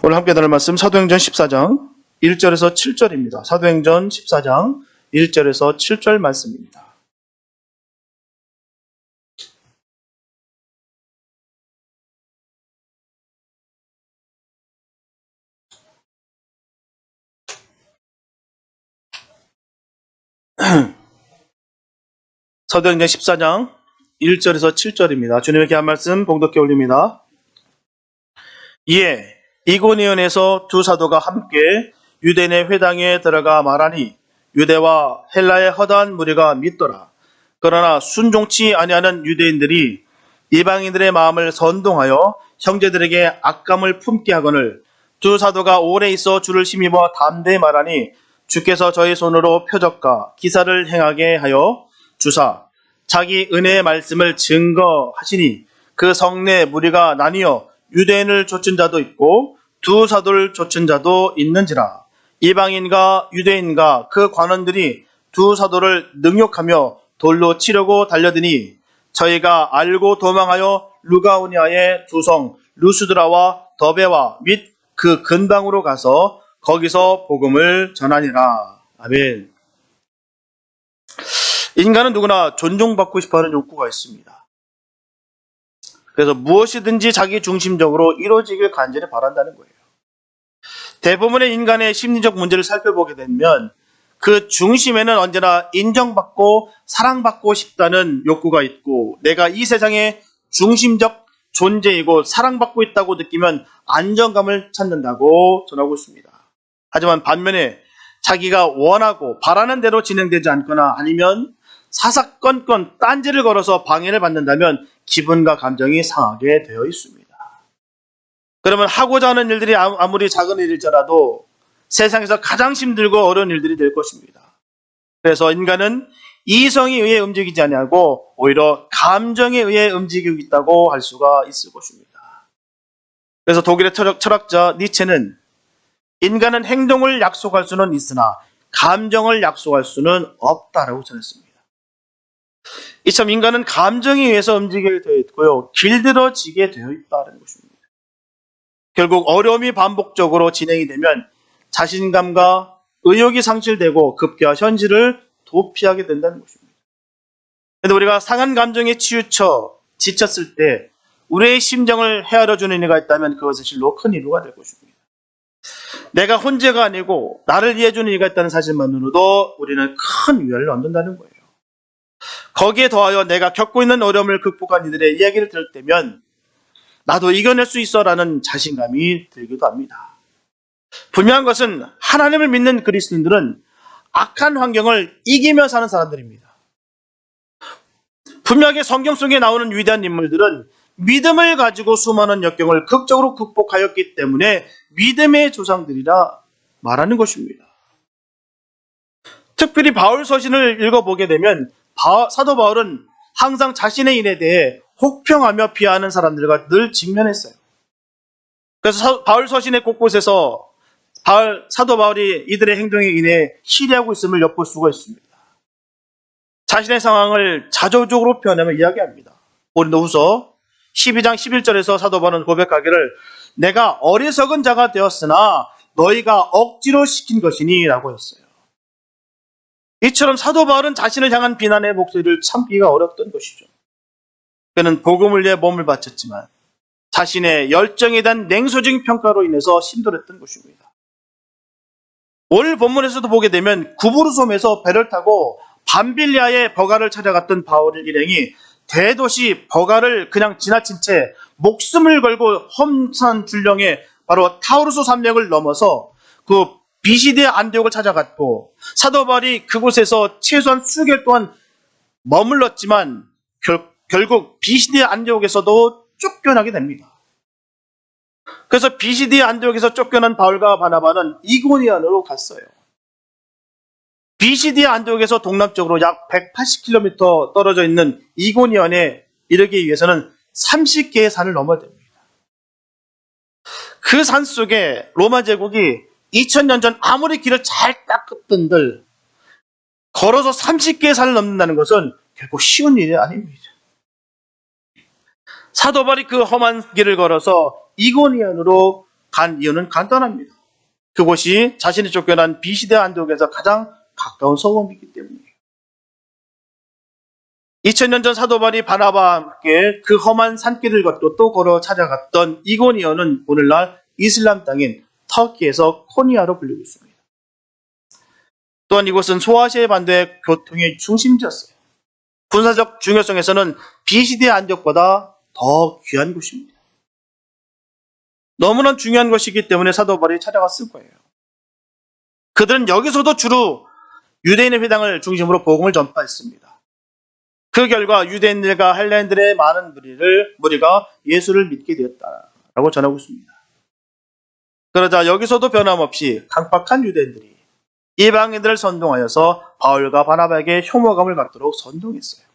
오늘 함께 나눌 말씀 사도행전 14장 1절에서 7절입니다. 사도행전 14장 1절에서 7절 말씀입니다. 사도행전 14장 1절에서 7절입니다. 주님의 귀한 말씀 봉독해 올립니다. 이에 이고니온에서 두 사도가 함께 유대인의 회당에 들어가 말하니 유대와 헬라의 허다한 무리가 믿더라. 그러나 순종치 아니하는 유대인들이 이방인들의 마음을 선동하여 형제들에게 악감을 품게 하거늘 두 사도가 오래 있어 주를 힘입어 담대히 말하니 주께서 저희 손으로 표적과 기사를 행하게 하여 주사 자기 은혜의 말씀을 증거하시니 그 성내 무리가 나뉘어 유대인을 좇은 자도 있고 두 사도를 좇은 자도 있는지라. 이방인과 유대인과 그 관원들이 두 사도를 능욕하며 돌로 치려고 달려드니 저희가 알고 도망하여 루가오니아의 두 성 루스드라와 더베와 및 그 근방으로 가서 거기서 복음을 전하니라. 아멘. 인간은 누구나 존중받고 싶어하는 욕구가 있습니다. 그래서 무엇이든지 자기 중심적으로 이루어지길 간절히 바란다는 거예요. 대부분의 인간의 심리적 문제를 살펴보게 되면 그 중심에는 언제나 인정받고 사랑받고 싶다는 욕구가 있고 내가 이 세상의 중심적 존재이고 사랑받고 있다고 느끼면 안정감을 찾는다고 전하고 있습니다. 하지만 반면에 자기가 원하고 바라는 대로 진행되지 않거나 아니면 사사건건 딴지를 걸어서 방해를 받는다면 기분과 감정이 상하게 되어 있습니다. 그러면 하고자 하는 일들이 아무리 작은 일일지라도 세상에서 가장 힘들고 어려운 일들이 될 것입니다. 그래서 인간은 이성에 의해 움직이지 아니하고 오히려 감정에 의해 움직이고 있다고 할 수가 있을 것입니다. 그래서 독일의 철학자 니체는 인간은 행동을 약속할 수는 있으나 감정을 약속할 수는 없다라고 전했습니다. 이처럼 인간은 감정에 의해서 움직이게 되어 있고요. 길들어지게 되어 있다는 것입니다. 결국 어려움이 반복적으로 진행이 되면 자신감과 의욕이 상실되고 급기야 현실을 도피하게 된다는 것입니다. 그런데 우리가 상한 감정에 치우쳐 지쳤을 때 우리의 심정을 헤아려주는 이가 있다면 그것은 실로 큰 위로가 될 것입니다. 내가 혼자가 아니고 나를 이해해주는 이가 있다는 사실만으로도 우리는 큰 위안을 얻는다는 거예요. 거기에 더하여 내가 겪고 있는 어려움을 극복한 이들의 이야기를 들을 때면 나도 이겨낼 수 있어라는 자신감이 들기도 합니다. 분명한 것은 하나님을 믿는 그리스도인들은 악한 환경을 이기며 사는 사람들입니다. 분명하게 성경 속에 나오는 위대한 인물들은 믿음을 가지고 수많은 역경을 극적으로 극복하였기 때문에 믿음의 조상들이라 말하는 것입니다. 특별히 바울 서신을 읽어보게 되면 사도 바울은 항상 자신의 일에 대해 혹평하며 비하하는 사람들과 늘 직면했어요. 그래서 바울 서신의 곳곳에서 사도 바울이 이들의 행동에 인해 시리하고 있음을 엿볼 수가 있습니다. 자신의 상황을 자조적으로 표현하며 이야기합니다. 고린도후서 12장 11절에서 사도 바울은 고백하기를 내가 어리석은 자가 되었으나 너희가 억지로 시킨 것이니 라고 했어요. 이처럼 사도 바울은 자신을 향한 비난의 목소리를 참기가 어렵던 것이죠. 그는 복음을 위해 몸을 바쳤지만 자신의 열정에 대한 냉소적인 평가로 인해서 힘들었던 것입니다. 오늘 본문에서도 보게 되면 구부르솜에서 배를 타고 밤빌리아의 버가를 찾아갔던 바울의 일행이 대도시 버가를 그냥 지나친 채 목숨을 걸고 험산 줄령에 바로 타우루스 산맥을 넘어서 그 비시디아 안디옥을 찾아갔고 사도 바울이 그곳에서 최소한 수개월 동안 머물렀지만 결국 비시디아 안디옥에서도 쫓겨나게 됩니다. 그래서 비시디아 안디옥에서 쫓겨난 바울과 바나바는 이고니온으로 갔어요. 비시디아 안디옥에서 동남쪽으로 약 180km 떨어져 있는 이고니온에 이르기 위해서는 30개의 산을 넘어야 됩니다. 그 산 속에 로마 제국이 2000년 전 아무리 길을 잘 닦았던들 걸어서 30개의 산을 넘는다는 것은 결코 쉬운 일이 아닙니다. 사도 바울이 그 험한 길을 걸어서 이고니온으로 간 이유는 간단합니다. 그곳이 자신이 쫓겨난 비시대 안디옥에서 가장 가까운 소금이기 때문이에요. 2000년 전 사도 바울이 바나바와 함께 그 험한 산길을 걷고 또 걸어 찾아갔던 이고니온은 오늘날 이슬람 땅인 터키에서 코니아로 불리고 있습니다. 또한 이곳은 소아시아 반도의 교통의 중심지였어요. 군사적 중요성에서는 비시대 안디옥보다 더 귀한 곳입니다. 너무나 중요한 것이기 때문에 사도 바울이 찾아갔을 거예요. 그들은 여기서도 주로 유대인의 회당을 중심으로 복음을 전파했습니다. 그 결과 유대인들과 헬라인들의 많은 무리가 예수를 믿게 되었다라고 전하고 있습니다. 그러자 여기서도 변함없이 강팍한 유대인들이 이방인들을 선동하여서 바울과 바나바에게 혐오감을 갖도록 선동했어요.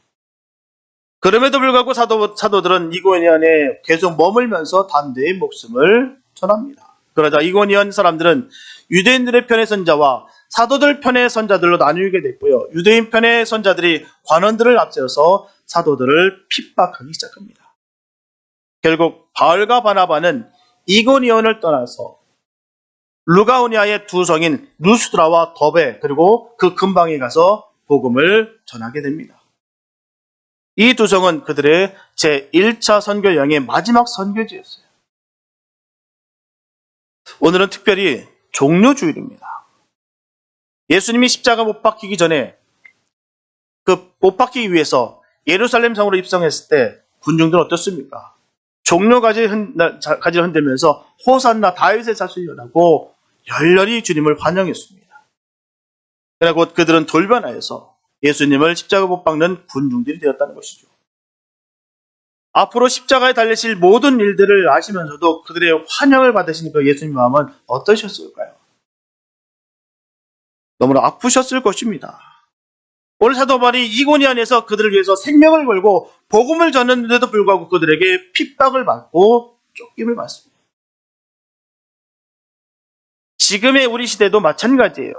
그럼에도 불구하고 사도들은 이고니온에 계속 머물면서 담대히 목숨을 전합니다. 그러자 이고니온 사람들은 유대인들의 편의 선자와 사도들 편의 선자들로 나누게 됐고요. 유대인 편의 선자들이 관원들을 앞세워서 사도들을 핍박하기 시작합니다. 결국 바울과 바나바는 이고니온을 떠나서 루가오니아의 두 성인 루스드라와 더베 그리고 그 근방에 가서 복음을 전하게 됩니다. 이 두 성은 그들의 제1차 선교 여행의 마지막 선교지였어요. 오늘은 특별히 종료주일입니다. 예수님이 십자가 못 박히기 전에 그 못 박히기 위해서 예루살렘 성으로 입성했을 때 군중들은 어떻습니까? 종려가지를 흔들면서 호산나 다윗의 자손이라고 열렬히 주님을 환영했습니다. 그러나 곧 그들은 돌변하여서 예수님을 십자가 못 박는 군중들이 되었다는 것이죠. 앞으로 십자가에 달리실 모든 일들을 아시면서도 그들의 환영을 받으신 그 예수님 마음은 어떠셨을까요? 너무나 아프셨을 것입니다. 오늘 사도 바울이 이고니온에서 그들을 위해서 생명을 걸고 복음을 전했는데도 불구하고 그들에게 핍박을 받고 쫓김을 받습니다. 지금의 우리 시대도 마찬가지예요.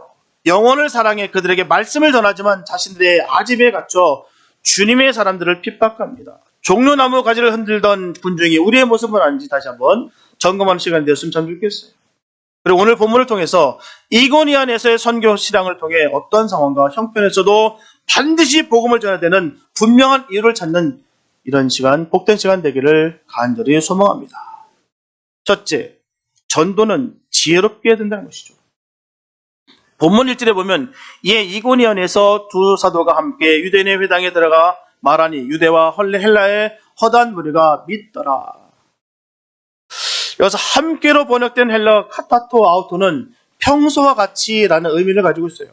영혼을 사랑해 그들에게 말씀을 전하지만 자신들의 아집에 갇혀 주님의 사람들을 핍박합니다. 종려나무 가지를 흔들던 군중이 우리의 모습은 아닌지 다시 한번 점검하는 시간이 되었으면 참 좋겠어요. 그리고 오늘 본문을 통해서 이고니온에서의 선교 실황을 통해 어떤 상황과 형편에서도 반드시 복음을 전해야 되는 분명한 이유를 찾는 이런 시간, 복된 시간 되기를 간절히 소망합니다. 첫째, 전도는 지혜롭게 해야 된다는 것이죠. 본문 1절에 보면 이에 이고니온에서 두 사도가 함께 유대인의 회당에 들어가 말하니 유대와 헬라의 허다한 무리가 믿더라. 여기서 함께로 번역된 헬러 카타토 아우토는 평소와 같이라는 의미를 가지고 있어요.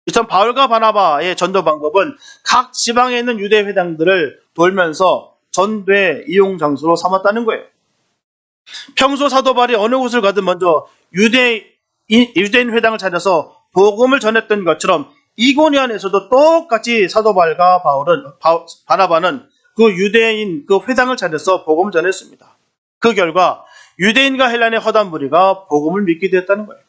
이처럼 바울과 바나바의 전도 방법은 각 지방에 있는 유대 회당들을 돌면서 전도의 이용 장소로 삼았다는 거예요. 평소 사도 바울이 어느 곳을 가든 먼저 유대인 회당을 찾아서 복음을 전했던 것처럼 이고니온에서도 똑같이 사도 바울과 바나바는 그 유대인 그 회당을 찾아서 복음을 전했습니다. 그 결과 유대인과 헬라인의 허다한 무리가 복음을 믿게 되었다는 거예요.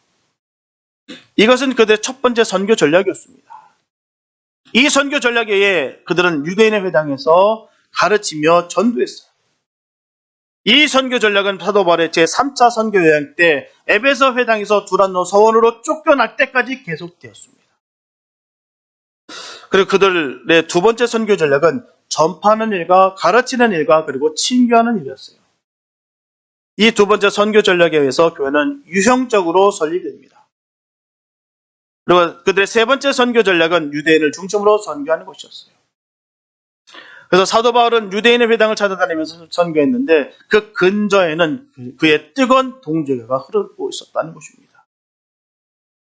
이것은 그들의 첫 번째 선교 전략이었습니다. 이 선교 전략에 의해 그들은 유대인의 회당에서 가르치며 전도했어요. 이 선교 전략은 사도 바울의 제3차 선교 여행 때 에베소 회당에서 두란노 서원으로 쫓겨날 때까지 계속되었습니다. 그리고 그들의 두 번째 선교 전략은 전파하는 일과 가르치는 일과 그리고 친교하는 일이었어요. 이 두 번째 선교 전략에 의해서 교회는 유형적으로 설립됩니다. 그리고 그들의 세 번째 선교 전략은 유대인을 중심으로 선교하는 것이었어요. 그래서 사도 바울은 유대인의 회당을 찾아다니면서 선교했는데 그 근저에는 그의 뜨거운 동지가 흐르고 있었다는 것입니다.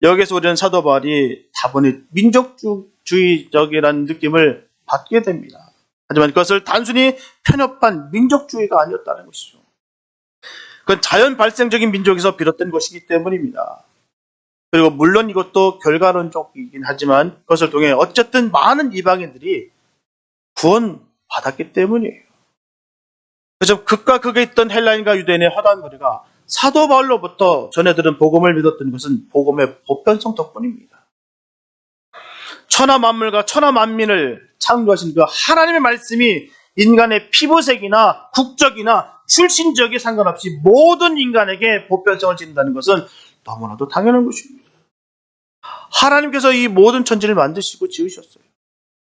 여기서 우리는 사도 바울이 다분히 민족주의적이라는 느낌을 받게 됩니다. 하지만 그것을 단순히 편협한 민족주의가 아니었다는 것이죠. 그건 자연 발생적인 민족에서 비롯된 것이기 때문입니다. 그리고 물론 이것도 결과론적이긴 하지만 그것을 통해 어쨌든 많은 이방인들이 구원받았기 때문이에요. 그래서 극과 극에 있던 헬라인과 유대인의 허다한 무리가 사도 바울로부터 전해들은 복음을 믿었던 것은 복음의 보편성 덕분입니다. 천하 만물과 천하 만민을 창조하신 그 하나님의 말씀이 인간의 피부색이나 국적이나 출신 지역에 상관없이 모든 인간에게 보편성을 지닌다는 것은 너무나도 당연한 것입니다. 하나님께서 이 모든 천지를 만드시고 지으셨어요.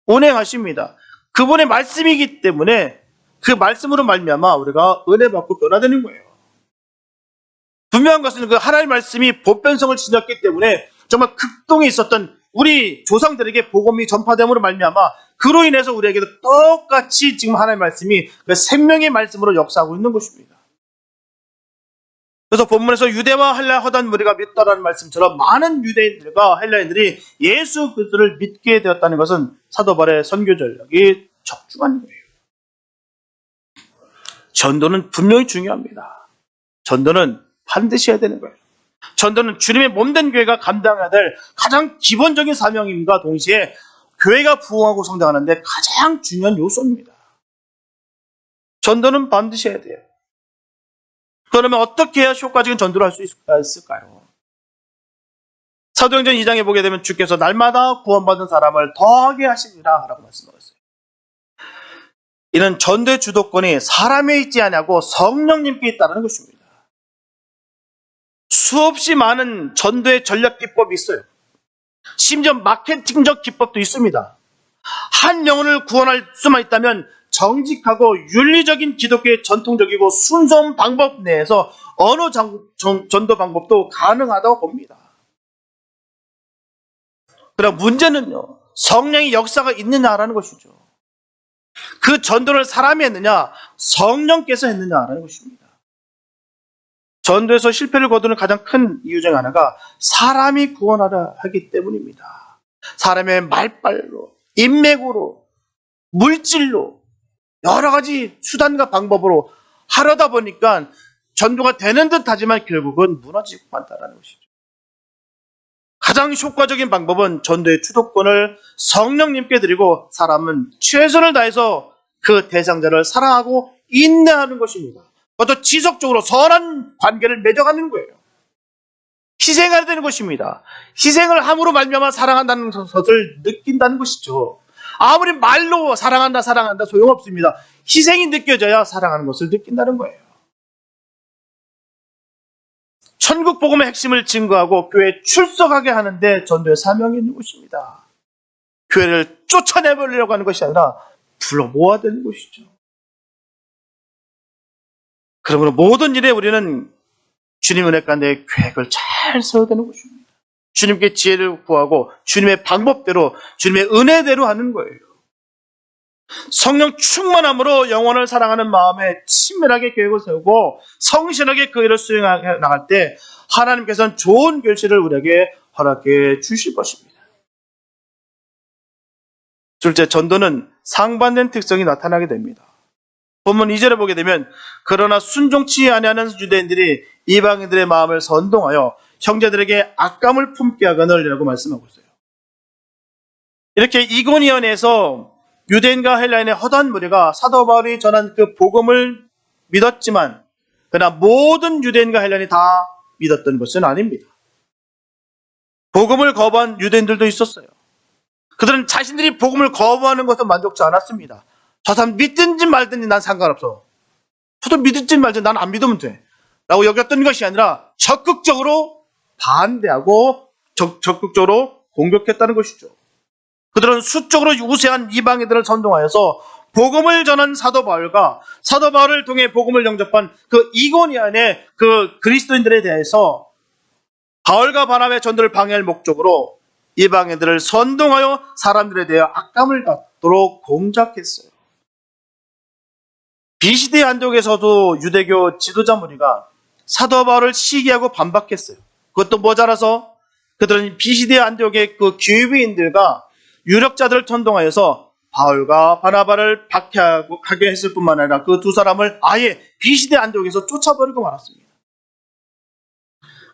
운행하십니다. 그분의 말씀이기 때문에 그 말씀으로 말미암아 우리가 은혜 받고 변화되는 거예요. 분명한 것은 그 하나님의 말씀이 보편성을 지녔기 때문에 정말 극동에 있었던 우리 조상들에게 복음이 전파됨으로 말미암아 그로 인해서 우리에게도 똑같이 지금 하나님의 말씀이 그 생명의 말씀으로 역사하고 있는 것입니다. 그래서 본문에서 유대와 헬라 허단 무리가 믿다라는 말씀처럼 많은 유대인들과 헬라인들이 예수 그리스도를 믿게 되었다는 것은 사도 바울의 선교 전략이 적중한 거예요. 전도는 분명히 중요합니다. 전도는 반드시 해야 되는 거예요. 전도는 주님의 몸된 교회가 감당해야 될 가장 기본적인 사명임과 동시에 교회가 부흥하고 성장하는데 가장 중요한 요소입니다. 전도는 반드시 해야 돼요. 그러면 어떻게 해야 효과적인 전도를 할 수 있을까요? 사도행전 2장에 보게 되면 주께서 날마다 구원받은 사람을 더하게 하시리라 라고 말씀하셨어요. 이는 전도의 주도권이 사람에 있지 않냐고 성령님께 있다는 것입니다. 수없이 많은 전도의 전략 기법이 있어요. 심지어 마케팅적 기법도 있습니다. 한 영혼을 구원할 수만 있다면 정직하고 윤리적인 기독교의 전통적이고 순수한 방법 내에서 어느 전도 방법도 가능하다고 봅니다. 그러나 문제는요, 성령의 역사가 있느냐라는 것이죠. 그 전도를 사람이 했느냐, 성령께서 했느냐라는 것입니다. 전도에서 실패를 거두는 가장 큰 이유 중 하나가 사람이 구원하려 하기 때문입니다. 사람의 말빨로, 인맥으로, 물질로, 여러 가지 수단과 방법으로 하려다 보니까 전도가 되는 듯 하지만 결국은 무너지고 만다라는 것이죠. 가장 효과적인 방법은 전도의 주도권을 성령님께 드리고 사람은 최선을 다해서 그 대상자를 사랑하고 인내하는 것입니다. 그것도 지속적으로 선한 관계를 맺어가는 거예요. 희생해야 되는 것입니다. 희생을 함으로 말미암아 사랑한다는 것을 느낀다는 것이죠. 아무리 말로 사랑한다 소용없습니다. 희생이 느껴져야 사랑하는 것을 느낀다는 거예요. 천국 복음의 핵심을 증거하고 교회에 출석하게 하는데 전도의 사명이 있는 것입니다. 교회를 쫓아내버리려고 하는 것이 아니라 불러 모아야 되는 것이죠. 그러므로 모든 일에 우리는 주님 은혜 가운데 계획을 잘 세워야 되는 것입니다. 주님께 지혜를 구하고 주님의 방법대로 주님의 은혜대로 하는 거예요. 성령 충만함으로 영혼을 사랑하는 마음에 친밀하게 계획을 세우고 성실하게 그 일을 수행해 나갈 때 하나님께서는 좋은 결실을 우리에게 허락해 주실 것입니다. 둘째, 전도는 상반된 특성이 나타나게 됩니다. 본문 2절에 보게 되면 그러나 순종치 아니하는 유대인들이 이방인들의 마음을 선동하여 형제들에게 악감을 품게 하거늘이라고 말씀하고 있어요. 이렇게 이고니온에서 유대인과 헬라인의 허다한 무리가 사도 바울이 전한 그 복음을 믿었지만 그러나 모든 유대인과 헬라인이 다 믿었던 것은 아닙니다. 복음을 거부한 유대인들도 있었어요. 그들은 자신들이 복음을 거부하는 것도 만족치 않았습니다. 저 사람 믿든지 말든지 난 상관없어. 저도 믿든지 말든지 난 안 믿으면 돼. 라고 여겼던 것이 아니라 적극적으로 반대하고 적극적으로 공격했다는 것이죠. 그들은 수적으로 우세한 이방인들을 선동하여서 복음을 전한 사도 바울과 사도 바울을 통해 복음을 영접한 그 이고니온의 그 그리스도인들에 대해서 바울과 바나바의 전도를 방해할 목적으로 이방인들을 선동하여 사람들에 대해 악감을 갖도록 공작했어요. 비시대 안독에서도 유대교 지도자 무리가 사도 바울을 시기하고 반박했어요. 그것도 모자라서 그들은 비시대 안독의 그 귀비인들과 유력자들을 선동하여서 바울과 바나바를 박해하게 했을 뿐만 아니라 그 두 사람을 아예 비시대 안독에서 쫓아버리고 말았습니다.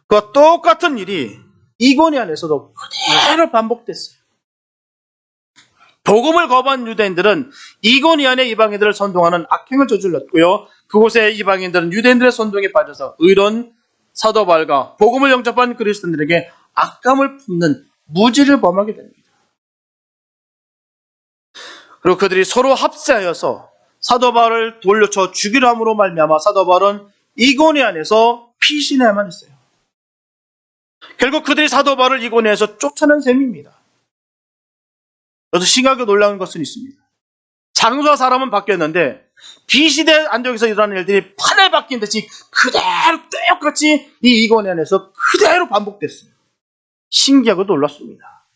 그 똑같은 일이 이고니온에서도 그대로 반복됐어요. 복음을 거부한 유대인들은 이고니온의 이방인들을 선동하는 악행을 저질렀고요. 그곳의 이방인들은 유대인들의 선동에 빠져서 의로운 사도 바울과 복음을 영접한 그리스도인들에게 악감을 품는 무지를 범하게 됩니다. 그리고 그들이 서로 합세하여서 사도 바울을 돌려쳐 죽이려 함으로 말미암아 사도 바울은 이고니안에서 피신해야만 했어요. 결국 그들이 사도 바울을 이고니안에서 쫓아낸 셈입니다. 여기서 심하게 놀라운 것은 있습니다. 장소와 사람은 바뀌었는데 비시대 안쪽에서 일어나는 일들이 판에 바뀐 듯이 그대로 똑같이 이 이고니안에서 그대로 반복됐어요. 신기하고 놀랐습니다.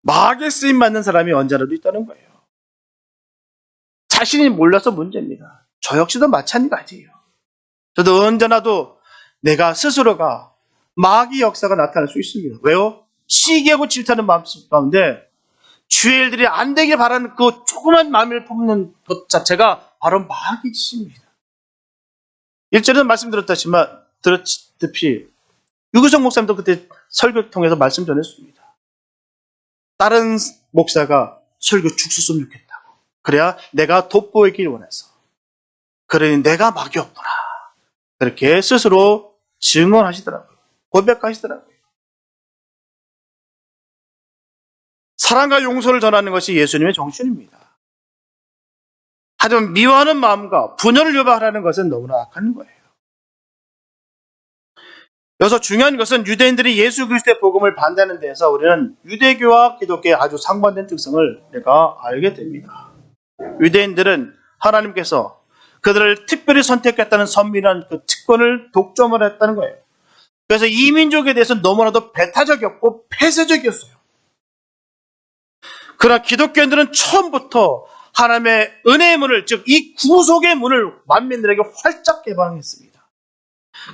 마귀에 쓰임 받는 사람이 언제라도 있다는 거예요. 자신이 몰라서 문제입니다. 저 역시도 마찬가지예요. 저도 언제나도 내가 스스로가 마귀 역사가 나타날 수 있습니다. 왜요? 시기하고 질투하는 마음 가운데 주의 일들이 안 되길 바라는 그 조그만 마음을 품는 것 자체가 바로 마귀 짓입니다. 1절에는 말씀드렸다시피 유규성 목사님도 그때 설교 통해서 말씀 전했습니다. 다른 목사가 설교 죽 썼으면 좋겠다고. 그래야 내가 돋보이길 원해서. 그러니 내가 마귀 없구나. 그렇게 스스로 증언하시더라고요. 고백하시더라고요. 사랑과 용서를 전하는 것이 예수님의 정신입니다. 하지만 미워하는 마음과 분열을 유발하는 것은 너무나 악한 거예요. 여기서 중요한 것은 유대인들이 예수 그리스도의 복음을 반대하는 데에서 우리는 유대교와 기독교의 아주 상반된 특성을 우리가 알게 됩니다. 유대인들은 하나님께서 그들을 특별히 선택했다는 선민한 그 특권을 독점을 했다는 거예요. 그래서 이 민족에 대해서 너무나도 배타적이었고 폐쇄적이었어요. 그러나 기독교인들은 처음부터 하나님의 은혜의 문을, 즉 이 구속의 문을 만민들에게 활짝 개방했습니다.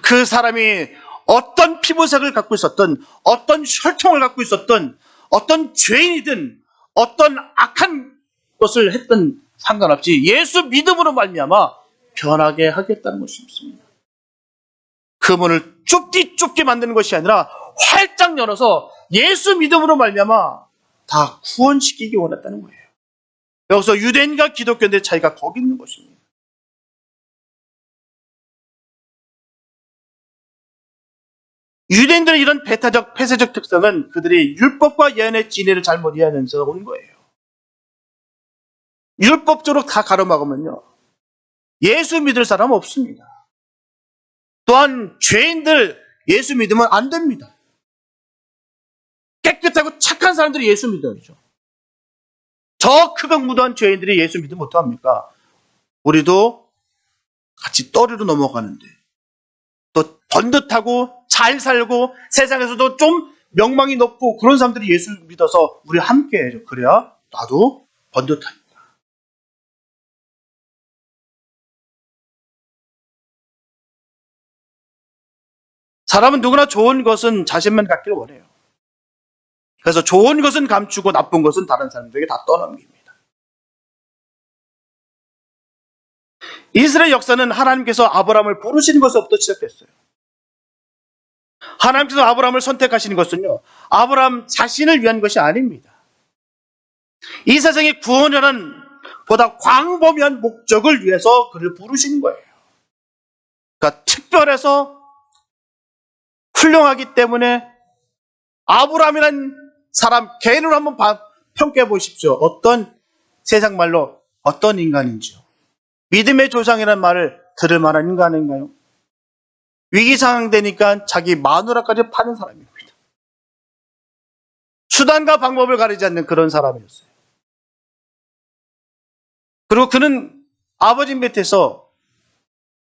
그 사람이 어떤 피부색을 갖고 있었던, 어떤 혈통을 갖고 있었던, 어떤 죄인이든 어떤 악한 것을 했던 상관없이 예수 믿음으로 말미암아 변하게 하겠다는 것입니다. 그 문을 좁게 만드는 것이 아니라 활짝 열어서 예수 믿음으로 말미암아 다 구원시키기 원했다는 거예요. 여기서 유대인과 기독교인의 차이가 거기 있는 것입니다. 유대인들의 이런 폐쇄적 특성은 그들이 율법과 예언의 진리를 잘못 이해하면서 온 거예요. 율법적으로 다 가로막으면요, 예수 믿을 사람은 없습니다. 또한 죄인들 예수 믿으면 안 됩니다. 깨끗하고 착한 사람들이 예수 믿어야죠. 저 크각무도한 죄인들이 예수 믿으면 어떡합니까? 우리도 같이 떠리로 넘어가는데 또 번듯하고 잘 살고 세상에서도 좀 명망이 높고 그런 사람들이 예수 믿어서 우리 함께 해야죠. 그래야 나도 번듯하니까. 사람은 누구나 좋은 것은 자신만 갖기를 원해요. 그래서 좋은 것은 감추고 나쁜 것은 다른 사람들에게 다 떠넘깁니다. 이스라엘 역사는 하나님께서 아브라함을 부르신 것부터 시작됐어요. 하나님께서 아브라함을 선택하시는 것은요, 아브라함 자신을 위한 것이 아닙니다. 이 세상의 구원이라는 보다 광범위한 목적을 위해서 그를 부르시는 거예요. 그러니까 특별해서 훌륭하기 때문에 아브라함이라는 사람 개인으로 한번 평가해 보십시오. 어떤 세상 말로 어떤 인간인지요. 믿음의 조상이라는 말을 들을 만한 인간인가요? 위기 상황 되니까 자기 마누라까지 파는 사람입니다. 수단과 방법을 가리지 않는 그런 사람이었어요. 그리고 그는 아버지 밑에서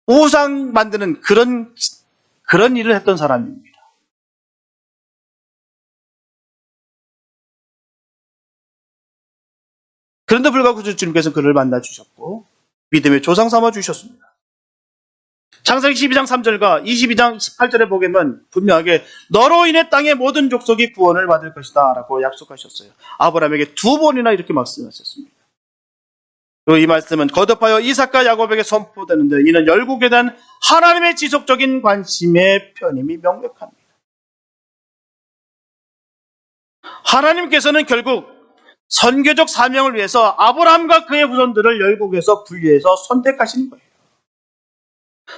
우상 만드는 그런 일을 했던 사람입니다. 그런데 불구하고 주님께서 그를 만나 주셨고 믿음의 조상 삼아 주셨습니다. 창세기 12장 3절과 22장 18절에 보면 분명하게 너로 인해 땅의 모든 족속이 구원을 받을 것이다 라고 약속하셨어요. 아브라함에게 2번이나 이렇게 말씀하셨습니다. 그리고 이 말씀은 거듭하여 이삭과 야곱에게 선포되는데 이는 열국에 대한 하나님의 지속적인 관심의 편임이 명백합니다. 하나님께서는 결국 선교적 사명을 위해서 아브라함과 그의 후손들을 열국에서 분리해서 선택하신 거예요.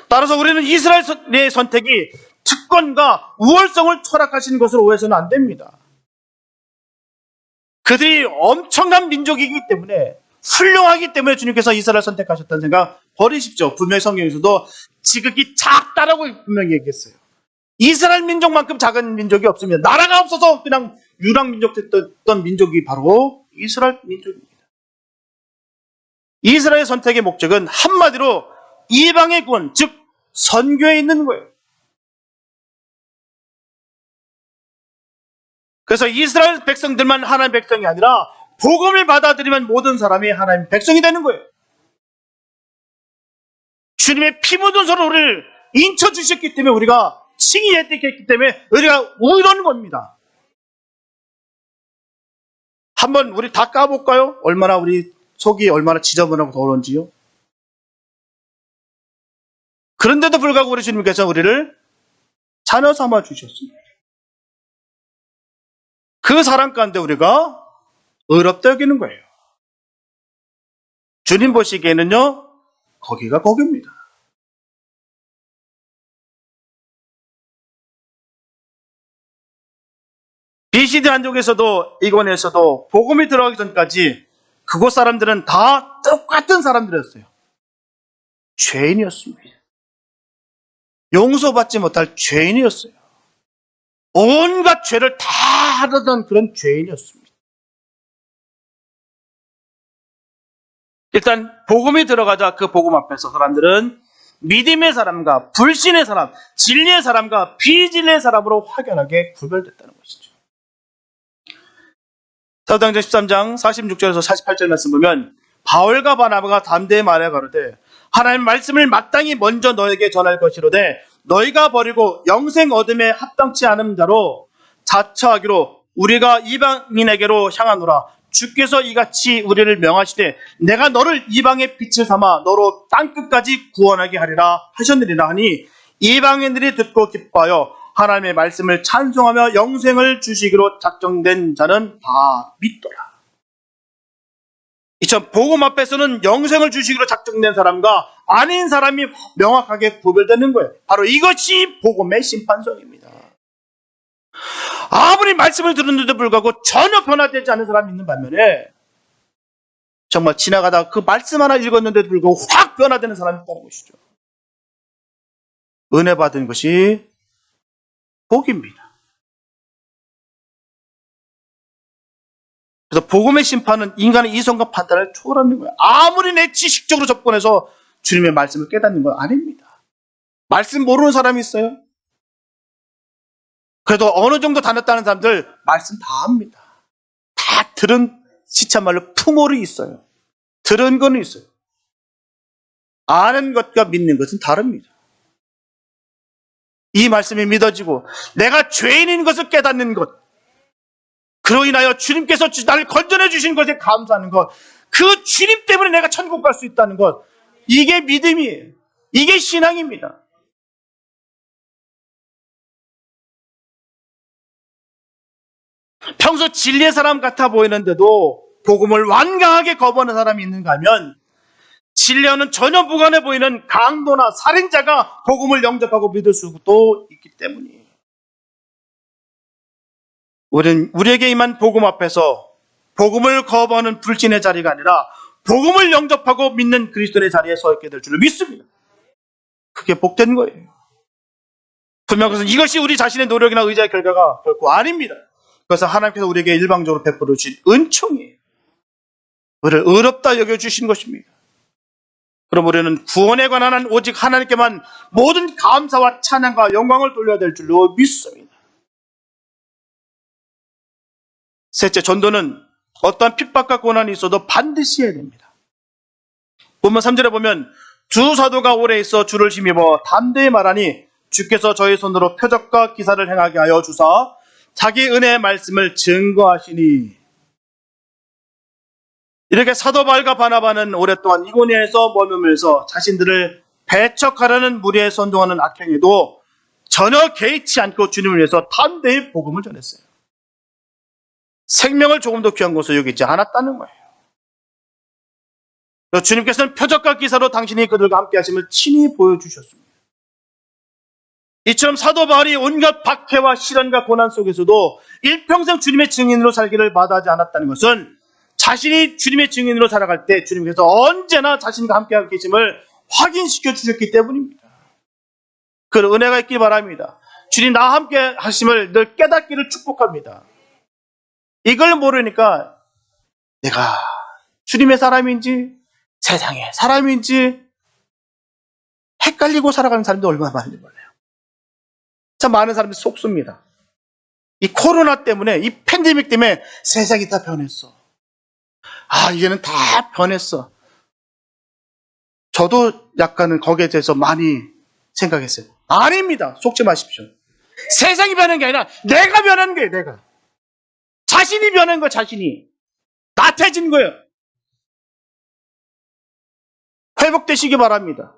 따라서 우리는 이스라엘의 선택이 특권과 우월성을 철학하시는 것으로 오해서는 안 됩니다. 그들이 엄청난 민족이기 때문에 훌륭하기 때문에 주님께서 이스라엘 선택하셨다는 생각 버리십시오. 분명히 성경에서도 지극히 작다라고 분명히 얘기했어요. 이스라엘 민족만큼 작은 민족이 없습니다. 나라가 없어서 그냥 유랑민족 됐던 민족이 바로 이스라엘 민족입니다. 이스라엘 선택의 목적은 한마디로 이방의 구원, 즉 선교에 있는 거예요. 그래서 이스라엘 백성들만 하나님의 백성이 아니라 복음을 받아들이면 모든 사람이 하나님의 백성이 되는 거예요. 주님의 피 묻은 손으로 우리를 인쳐주셨기 때문에 우리가 칭이 혜택했기 때문에 우리가 이런 겁니다. 한번 우리 다 까볼까요? 얼마나 우리 속이 얼마나 지저분하고 더러운지요. 그런데도 불구하고 우리 주님께서 우리를 자녀 삼아 주셨습니다. 그 사랑 가운데 우리가 의롭다 여기는 거예요. 주님 보시기에는요, 거기가 거기입니다. BCD 한족에서도 이권에서도 복음이 들어가기 전까지 그곳 사람들은 다 똑같은 사람들이었어요. 죄인이었습니다. 용서받지 못할 죄인이었어요. 온갖 죄를 다 하던 그런 죄인이었습니다. 일단 복음이 들어가자 그 복음 앞에서 사람들은 믿음의 사람과 불신의 사람, 진리의 사람과 비진리의 사람으로 확연하게 구별됐다는 것이죠. 사도행전 13장 46절에서 48절 말씀 보면 바울과 바나바가 담대히 말해 가로되 하나님 말씀을 마땅히 먼저 너에게 전할 것이로되 너희가 버리고 영생 얻음에 합당치 않은 자로 자처하기로 우리가 이방인에게로 향하노라. 주께서 이같이 우리를 명하시되 내가 너를 이방의 빛을 삼아 너로 땅끝까지 구원하게 하리라 하셨느니라 하니 이방인들이 듣고 기뻐하여 하나님의 말씀을 찬송하며 영생을 주시기로 작정된 자는 다 믿더라. 이처럼 복음 앞에서는 영생을 주시기로 작정된 사람과 아닌 사람이 명확하게 구별되는 거예요. 바로 이것이 복음의 심판성입니다. 아무리 말씀을 들었는데도 불구하고 전혀 변화되지 않은 사람이 있는 반면에 정말 지나가다가 그 말씀 하나 읽었는데도 불구하고 확 변화되는 사람이 있다는 것이죠. 은혜 받은 것이 복입니다. 그래서 복음의 심판은 인간의 이성과 판단을 초월하는 거예요. 아무리 내 지식적으로 접근해서 주님의 말씀을 깨닫는 건 아닙니다. 말씀 모르는 사람이 있어요? 그래도 어느 정도 다녔다는 사람들 말씀 다 합니다. 다 들은 시참말로 풍월이 있어요. 들은 거는 있어요. 아는 것과 믿는 것은 다릅니다. 이 말씀이 믿어지고 내가 죄인인 것을 깨닫는 것, 그로 인하여 주님께서 나를 건져내 주신 것에 감사하는 것, 그 주님 때문에 내가 천국 갈 수 있다는 것, 이게 믿음이에요. 이게 신앙입니다. 평소 진리의 사람 같아 보이는데도 복음을 완강하게 거부하는 사람이 있는가 하면 진리와는 전혀 무관해 보이는 강도나 살인자가 복음을 영접하고 믿을 수도 있기 때문이에요. 우리에게 임한 복음 앞에서 복음을 거부하는 불신의 자리가 아니라 복음을 영접하고 믿는 그리스도의 자리에 서 있게 될 줄로 믿습니다. 그게 복된 거예요. 분명 그것은 이것이 우리 자신의 노력이나 의지의 결과가 결코 아닙니다. 그래서 하나님께서 우리에게 일방적으로 베풀어 주신 은총이에요. 우리를 의롭다 여겨주신 것입니다. 그럼 우리는 구원에 관한 한 오직 하나님께만 모든 감사와 찬양과 영광을 돌려야 될 줄로 믿습니다. 셋째, 전도는 어떠한 핍박과 고난이 있어도 반드시 해야 됩니다. 본문 3절에 보면 두 사도가 오래 있어 주를 힘입어 담대히 말하니 주께서 저희 손으로 표적과 기사를 행하게 하여 주사 자기 은혜의 말씀을 증거하시니. 이렇게 사도 바울과 바나바는 오랫동안 이고니아에서 머물면서 자신들을 배척하려는 무리에 선동하는 악행에도 전혀 개의치 않고 주님을 위해서 담대히 복음을 전했어요. 생명을 조금 더 귀한 것으로 여기지 않았다는 거예요. 주님께서는 표적과 기사로 당신이 그들과 함께 하심을 친히 보여주셨습니다. 이처럼 사도 바울이 온갖 박해와 시련과 고난 속에서도 일평생 주님의 증인으로 살기를 마다하지 않았다는 것은 자신이 주님의 증인으로 살아갈 때 주님께서 언제나 자신과 함께하고 계심을 확인시켜 주셨기 때문입니다. 그런 은혜가 있길 바랍니다. 주님 나와 함께 하심을 늘 깨닫기를 축복합니다. 이걸 모르니까 내가 주님의 사람인지 세상의 사람인지 헷갈리고 살아가는 사람도 얼마나 많은지 몰라요. 참 많은 사람들이 속습니다. 이 코로나 때문에, 이 팬데믹 때문에 세상이 다 변했어. 이제는 다 변했어. 저도 약간은 거기에 대해서 많이 생각했어요. 아닙니다. 속지 마십시오. 세상이 변한 게 아니라 내가 변한 거예요. 내가. 자신이 변한 거예요. 자신이. 나태해진 거예요. 회복되시기 바랍니다.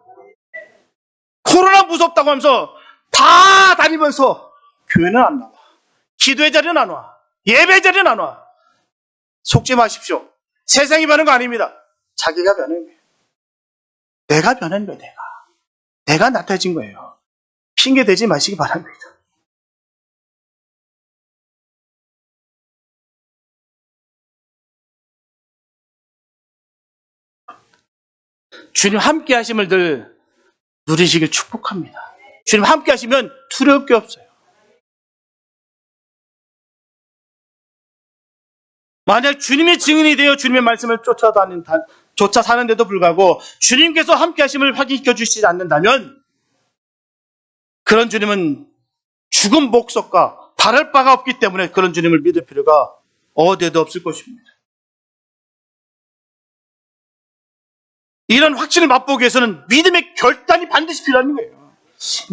코로나 무섭다고 하면서 다 다니면서 교회는 안 나와. 기도의 자리는 안 와. 예배 자리는 안 와. 속지 마십시오. 세상이 변한 거 아닙니다. 자기가 변한 거예요. 내가 변한 거예요. 내가 나태해진 거예요. 핑계 대지 마시기 바랍니다. 주님 함께 하심을 늘 누리시길 축복합니다. 주님 함께 하시면 두려울 게 없어요. 만약 주님의 증인이 되어 주님의 말씀을 쫓아 사는데도 불구하고 주님께서 함께 하심을 확인시켜 주시지 않는다면 그런 주님은 죽은 목석과 다를 바가 없기 때문에 그런 주님을 믿을 필요가 어디에도 없을 것입니다. 이런 확신을 맛보기 위해서는 믿음의 결단이 반드시 필요한 거예요.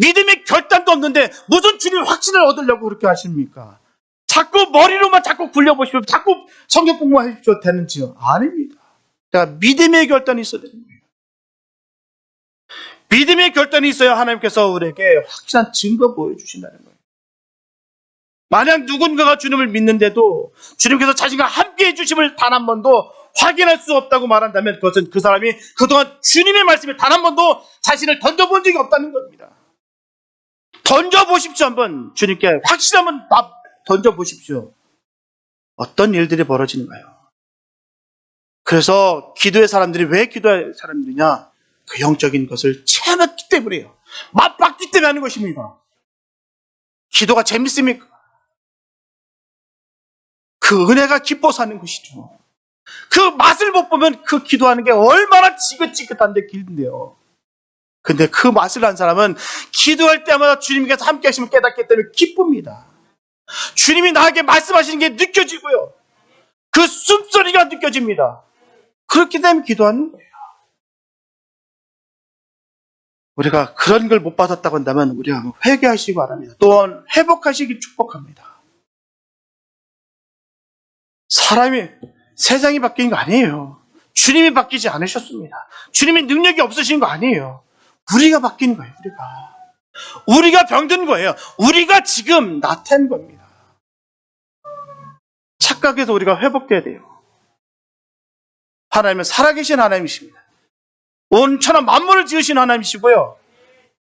믿음의 결단도 없는데 무슨 주님의 확신을 얻으려고 그렇게 하십니까? 자꾸 머리로만 자꾸 굴려보십시오. 자꾸 성경 공부만 해주셔도 되는지요? 아닙니다. 그러니까 믿음의 결단이 있어야 되는 거예요. 믿음의 결단이 있어야 하나님께서 우리에게 확실한 증거 보여주신다는 거예요. 만약 누군가가 주님을 믿는데도 주님께서 자신과 함께 해주심을 단 한 번도 확인할 수 없다고 말한다면 그것은 그 사람이 그동안 주님의 말씀에 단 한 번도 자신을 던져본 적이 없다는 겁니다. 던져보십시오. 한번 주님께 확실하면 던져보십시오. 어떤 일들이 벌어지는가요? 그래서 기도의 사람들이 왜 기도의 사람들이냐? 그 영적인 것을 체험했기 때문이에요. 맛봤기 때문에 하는 것입니다. 기도가 재밌습니까? 그 은혜가 기뻐서 하는 것이죠. 그 맛을 못 보면 그 기도하는 게 얼마나 지긋지긋한데 길던데요. 근데 그 맛을 안 사람은 기도할 때마다 주님께서 함께 하시면 깨닫기 때문에 기쁩니다. 주님이 나에게 말씀하시는 게 느껴지고요. 그 숨소리가 느껴집니다. 그렇기 때문에 기도하는 거예요. 우리가 그런 걸 못 받았다고 한다면 우리가 회개하시기 바랍니다. 또한 회복하시기 축복합니다. 세상이 바뀐 거 아니에요. 주님이 바뀌지 않으셨습니다. 주님이 능력이 없으신 거 아니에요. 우리가 바뀐 거예요. 우리가 병든 거예요. 우리가 지금 나태한 겁니다. 착각해서 우리가 회복돼야 돼요. 하나님은 살아계신 하나님이십니다. 온 천하 만물을 지으신 하나님이시고요.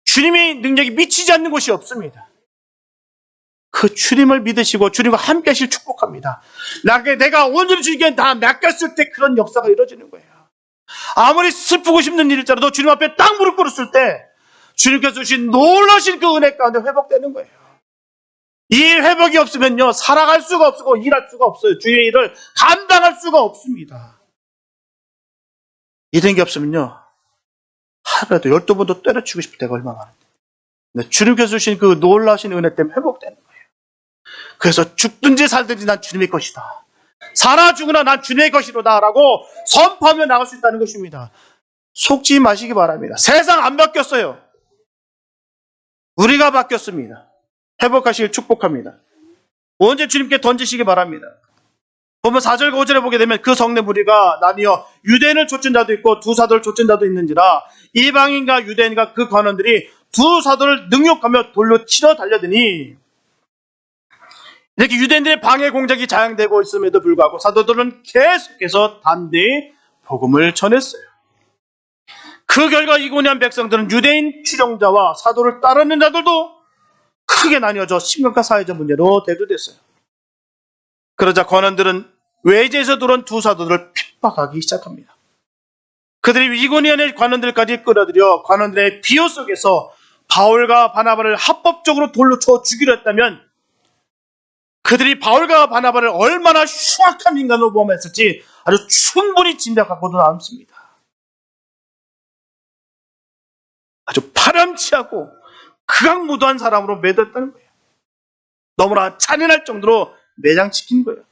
주님의 능력이 미치지 않는 곳이 없습니다. 그 주님을 믿으시고 주님과 함께 하실 축복합니다. 내가 오늘 주님께 다 맡겼을 때 그런 역사가 이루어지는 거예요. 아무리 슬프고 힘든 일일지라도 주님 앞에 딱 무릎 꿇었을 때 주님께서 주신 놀라신 그 은혜 가운데 회복되는 거예요. 이 회복이 없으면요, 살아갈 수가 없고 일할 수가 없어요. 주의 일을 감당할 수가 없습니다. 이런 게 없으면요, 하루라도 12번도 때려치고 싶을 때가 얼마나 많은데. 근데 주님께서 주신 그 놀라신 은혜 때문에 회복되는 거예요. 그래서 죽든지 살든지 난 주님의 것이다. 살아 죽으나 난 주님의 것이로다 라고 선포하며 나갈 수 있다는 것입니다. 속지 마시기 바랍니다. 세상 안 바뀌었어요. 우리가 바뀌었습니다. 회복하시길 축복합니다. 언제 주님께 던지시기 바랍니다. 보면 4절과 5절에 보게 되면 그 성내 무리가 나뉘어 유대인을 쫓은 자도 있고 두 사도를 쫓은 자도 있는지라 이방인과 유대인과 그 관원들이 두 사도를 능욕하며 돌로 치러 달려드니 이렇게 유대인들의 방해 공작이 자행되고 있음에도 불구하고 사도들은 계속해서 담대히 복음을 전했어요. 그 결과 이고니한 백성들은 유대인 추종자와 사도를 따르는 자들도 크게 나뉘어져 심각한 사회적 문제로 대두됐어요. 그러자 관원들은 외지에서 들어온 두 사도들을 핍박하기 시작합니다. 그들이 이고니온의 관원들까지 끌어들여 관원들의 비호 속에서 바울과 바나바를 합법적으로 돌로 쳐 죽이려 했다면 그들이 바울과 바나바를 얼마나 흉악한 인간으로 범했을지 아주 충분히 짐작하고도 남습니다. 아주 파렴치하고 극악무도한 사람으로 매도했다는 거예요. 너무나 잔인할 정도로 매장시킨 거예요.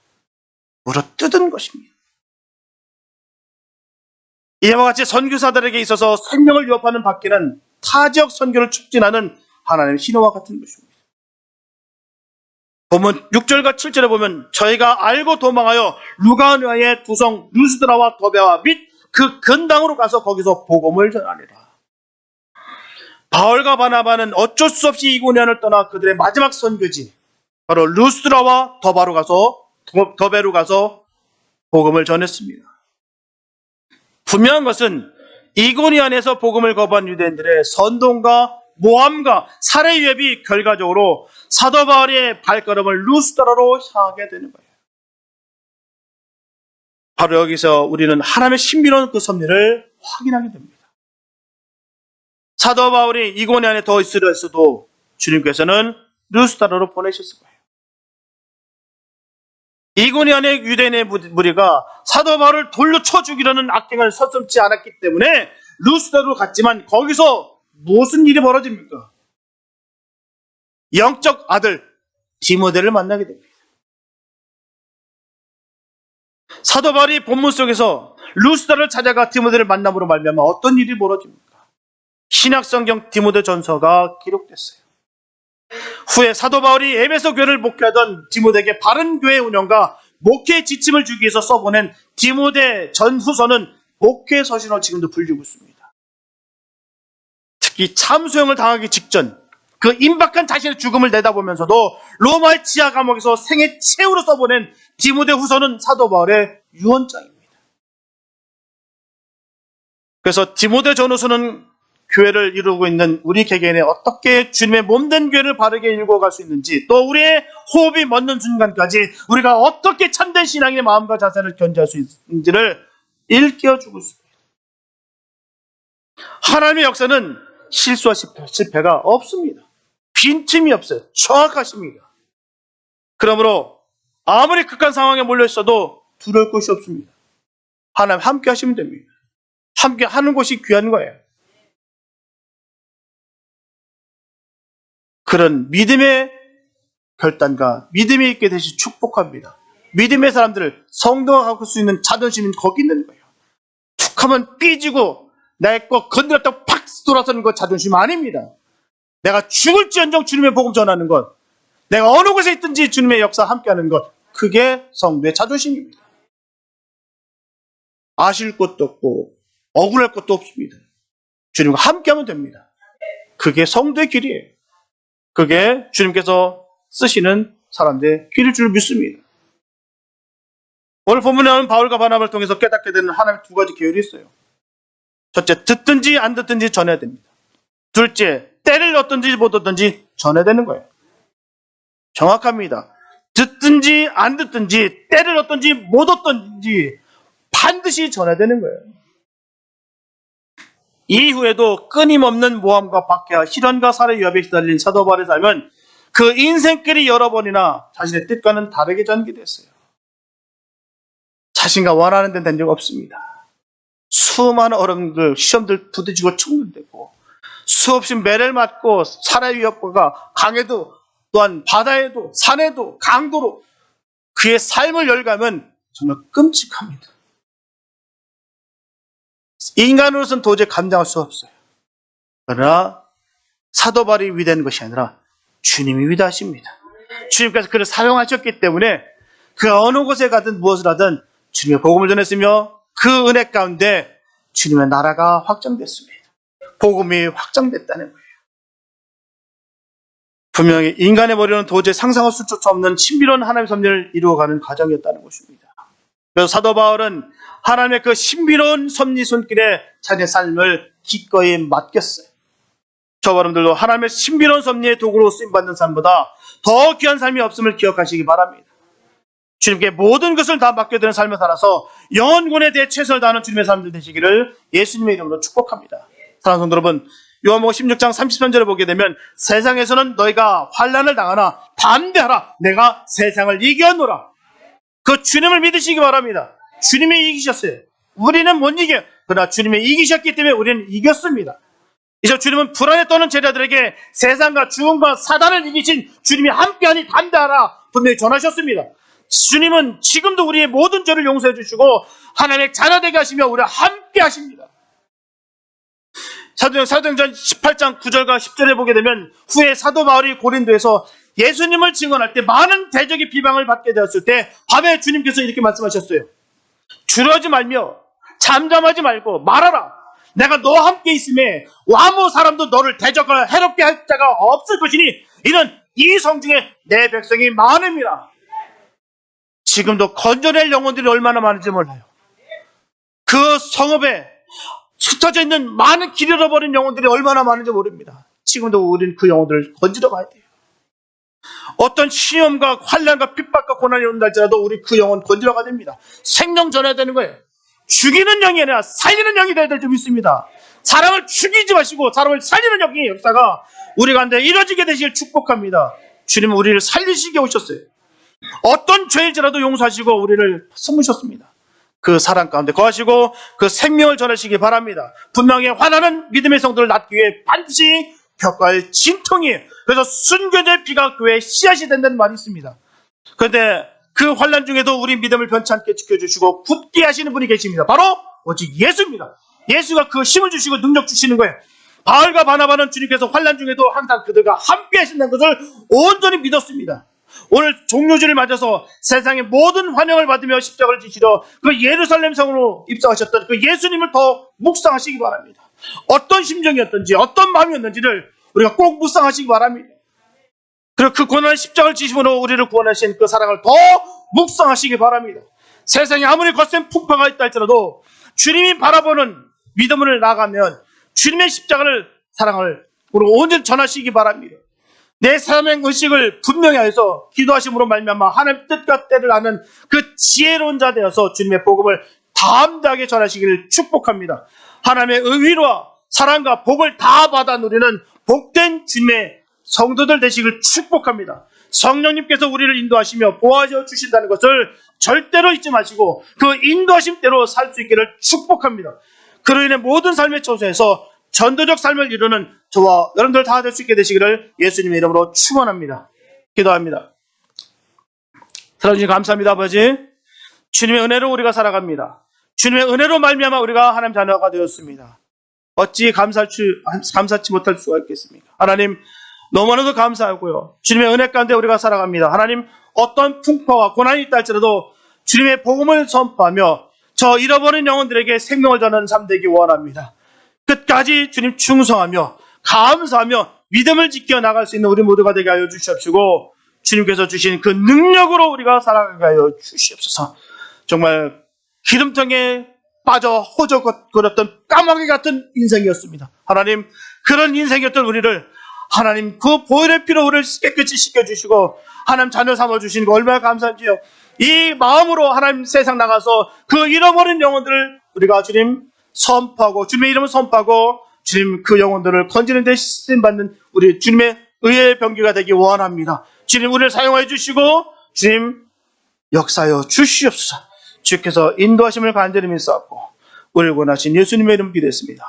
물어뜯은 것입니다. 이와 같이 선교사들에게 있어서 생명을 위협하는 밖에는 타지역 선교를 촉진하는 하나님의 신호와 같은 것입니다. 보면 6절과 7절에 보면 저희가 알고 도망하여 루가니아의 두성 루스드라와 더베와 및 그 근당으로 가서 거기서 복음을 전하리라. 바울과 바나바는 어쩔 수 없이 이고니온을 떠나 그들의 마지막 선교지 바로 루스드라와 더베로 가서 복음을 전했습니다. 분명한 것은 이고니온에서 복음을 거부한 유대인들의 선동과 모함과 살해 위협이 결과적으로 사도 바울의 발걸음을 루스드라로 향하게 되는 거예요. 바로 여기서 우리는 하나님의 신비로운 그 섭리를 확인하게 됩니다. 사도 바울이 이고니온에 더 있으려 했어도 주님께서는 루스드라로 보내셨을 거예요. 이고니온의 유대인의 무리가 사도 바울을 돌려 쳐 죽이려는 악행을 서슴지 않았기 때문에 루스드라로 갔지만 거기서 무슨 일이 벌어집니까? 영적 아들 디모데를 만나게 됩니다. 사도 바울이 본문 속에서 루스드라를 찾아가 디모데를 만남으로 말미암아 어떤 일이 벌어집니까? 신약성경 디모데 전서가 기록됐어요. 후에 사도 바울이 에베소 교회를 목회하던 디모데에게 바른 교회 운영과 목회의 지침을 주기 위해서 써보낸 디모데 전후서는 목회 서신으로 지금도 불리고 있습니다. 특히 참수형을 당하기 직전 그 임박한 자신의 죽음을 내다보면서도 로마의 지하 감옥에서 생애 최후로 써보낸 디모데 후서는 사도 바울의 유언장입니다. 그래서 디모데 전후서는 교회를 이루고 있는 우리 개개인에 어떻게 주님의 몸된 교회를 바르게 읽어갈 수 있는지, 또 우리의 호흡이 멎는 순간까지 우리가 어떻게 참된 신앙의 마음과 자세를 견지할 수 있는지를 일깨워주고 있습니다. 하나님의 역사는 실수와 실패가 없습니다. 빈틈이 없어요. 정확하십니다. 그러므로 아무리 극한 상황에 몰려 있어도 두려울 것이 없습니다. 하나님 함께 하시면 됩니다. 함께 하는 것이 귀한 거예요. 그런 믿음의 결단과 믿음이 있게 되시 축복합니다. 믿음의 사람들을 성도가 갖고 수 있는 자존심은 거기 있는 거예요. 툭하면 삐지고 내 거 건드렸다고 팍 돌아서는 것 자존심 아닙니다. 내가 죽을지언정 주님의 복음 전하는 것, 내가 어느 곳에 있든지 주님의 역사 함께하는 것, 그게 성도의 자존심입니다. 아실 것도 없고 억울할 것도 없습니다. 주님과 함께하면 됩니다. 그게 성도의 길이에요. 그게 주님께서 쓰시는 사람들의 길일 줄 믿습니다. 오늘 본문에는 바울과 바나바를 통해서 깨닫게 되는 하나님의 두 가지 계율이 있어요. 첫째, 듣든지 안 듣든지 전해야 됩니다. 둘째, 때를 얻든지 못 얻든지 전해야 되는 거예요. 정확합니다. 듣든지 안 듣든지 때를 얻든지 못 얻든지 반드시 전해야 되는 거예요. 이후에도 끊임없는 모함과 박해와 시련과 살해 위협에 시달린 사도 바울의 삶은 그 인생길이 여러 번이나 자신의 뜻과는 다르게 전개됐어요. 자신과 원하는 데는 된 적 없습니다. 수많은 어려움들, 시험들 부딪히고 충돌되고 수없이 매를 맞고 살해 위협과 강에도 또한 바다에도 산에도 강도로 그의 삶을 열가면 정말 끔찍합니다. 인간으로서는 도저히 감당할 수 없어요. 그러나 사도 바울이 위대한 것이 아니라 주님이 위대하십니다. 주님께서 그를 사용하셨기 때문에 그 어느 곳에 가든 무엇을 하든 주님의 복음을 전했으며 그 은혜 가운데 주님의 나라가 확장됐습니다. 복음이 확장됐다는 거예요. 분명히 인간의 머리로는 도저히 상상할 수조차 없는 신비로운 하나님의 섭리를 이루어가는 과정이었다는 것입니다. 그래서 사도 바울은 하나님의 그 신비로운 섭리 손길에 자신의 삶을 기꺼이 맡겼어요. 저와 여러분들도 하나님의 신비로운 섭리의 도구로 쓰임받는 삶보다 더 귀한 삶이 없음을 기억하시기 바랍니다. 주님께 모든 것을 다 맡겨드리는 삶을 살아서 영혼군에 대해 최선을 다하는 주님의 사람들 되시기를 예수님의 이름으로 축복합니다. 사랑하는 성도 여러분, 요한복음 16장 33절을 보게 되면 세상에서는 너희가 환난을 당하나 담대하라, 내가 세상을 이겼노라. 그 주님을 믿으시기 바랍니다. 주님이 이기셨어요. 우리는 못 이겨요. 그러나 주님이 이기셨기 때문에 우리는 이겼습니다. 이제 주님은 불안에 떠는 제자들에게 세상과 죽음과 사단을 이기신 주님이 함께하니 담대하라 분명히 전하셨습니다. 주님은 지금도 우리의 모든 죄를 용서해 주시고 하나님의 자녀되게 하시며 우리와 함께 하십니다. 사도행전 18장 9절과 10절에 보게 되면 후에 사도 바울이 고린도에서 예수님을 증언할 때 많은 대적의 비방을 받게 되었을 때 밤에 주님께서 이렇게 말씀하셨어요. 주저하지 말며 잠잠하지 말고 말하라. 내가 너와 함께 있음에 아무 사람도 너를 대적하여 해롭게 할 자가 없을 것이니 이는 이 성중에 내 백성이 많음이라. 지금도 건져낼 영혼들이 얼마나 많은지 몰라요. 그 성읍에 흩어져 있는 많은 길 잃어버린 영혼들이 얼마나 많은지 모릅니다. 지금도 우리는 그 영혼들을 건지러 가야 돼요. 어떤 시험과 환난과 핍박과 고난이 온다 할지라도 우리 그 영혼 건지러 가야 됩니다. 생명 전해야 되는 거예요. 죽이는 영이 아니라 살리는 영이 되어야 될 줄 믿습니다. 사람을 죽이지 마시고 사람을 살리는 영의 역사가 우리 가운데 이루어지게 되시길 축복합니다. 주님은 우리를 살리시게 오셨어요. 어떤 죄일지라도 용서하시고 우리를 숨으셨습니다. 그 사랑 가운데 거하시고 그 생명을 전하시기 바랍니다. 분명히 화나는 믿음의 성도를 낳기 위해 반드시 겪어야 할 진통이에요. 그래서 순교자의 피가 교회의 씨앗이 된다는 말이 있습니다. 그런데 그 환난 중에도 우리 믿음을 변치 않게 지켜주시고 굳게 하시는 분이 계십니다. 바로 오직 예수입니다. 예수가 그 힘을 주시고 능력 주시는 거예요. 바울과 바나바는 주님께서 환난 중에도 항상 그들과 함께 하신다는 것을 온전히 믿었습니다. 오늘 종료주를 맞아서 세상의 모든 환영을 받으며 십자가를 지시러 그 예루살렘 성으로 입성하셨던 그 예수님을 더 묵상하시기 바랍니다. 어떤 심정이었던지 어떤 마음이었는지를 우리가 꼭 묵상하시기 바랍니다. 그리고 그 고난의 십자가를 지심으로 우리를 구원하신 그 사랑을 더 묵상하시기 바랍니다. 세상에 아무리 거센 풍파가 있다 할지라도 주님이 바라보는 믿음을 나가면 주님의 십자가를 사랑을 우리 온전히 전하시기 바랍니다. 내 삶의 의식을 분명히 하여서 기도하심으로 말미암아 하나님의 뜻과 때를 아는 그 지혜로운 자 되어서 주님의 복음을 담대하게 전하시기를 축복합니다. 하나님의 의위와 사랑과 복을 다 받아 누리는 복된 주님의 성도들 되시기를 축복합니다. 성령님께서 우리를 인도하시며 보호하여 주신다는 것을 절대로 잊지 마시고 그 인도하심대로 살 수 있기를 축복합니다. 그로 인해 모든 삶의 처소에서 전도적 삶을 이루는 저와 여러분들 다 될 수 있게 되시기를 예수님의 이름으로 축원합니다. 기도합니다. 사랑해 주님 감사합니다. 아버지, 주님의 은혜로 우리가 살아갑니다. 주님의 은혜로 말미암아 우리가 하나님 자녀가 되었습니다. 어찌 감사치 못할 수가 있겠습니까? 하나님, 너무나도 감사하고요. 주님의 은혜 가운데 우리가 살아갑니다. 하나님, 어떤 풍파와 고난이 있다 할지라도 주님의 복음을 선포하며 저 잃어버린 영혼들에게 생명을 전하는 삶 되기 원합니다. 끝까지 주님 충성하며 감사하며 믿음을 지켜 나갈 수 있는 우리 모두가 되게 하여 주시옵시고 주님께서 주신 그 능력으로 우리가 살아가게 하여 주시옵소서. 정말 기름통에 빠져 호적거렸던 까마귀 같은 인생이었습니다. 하나님, 그런 인생이었던 우리를 하나님 그 보혈의 피로 우리를 깨끗이 씻겨주시고 하나님 자녀 삼아주시는 거 얼마나 감사한지요. 이 마음으로 하나님 세상 나가서 그 잃어버린 영혼들을 우리가 주님 선포하고 주님의 이름을 선포하고 주님 그 영혼들을 건지는 데 쓰임받는 우리 주님의 의의 병기가 되기 원합니다. 주님 우리를 사용하여 주시고 주님 역사하여 주시옵소서. 주께서 인도하심을 간절히 믿사옵고 우리를 원하신 예수님의 이름 기도했습니다.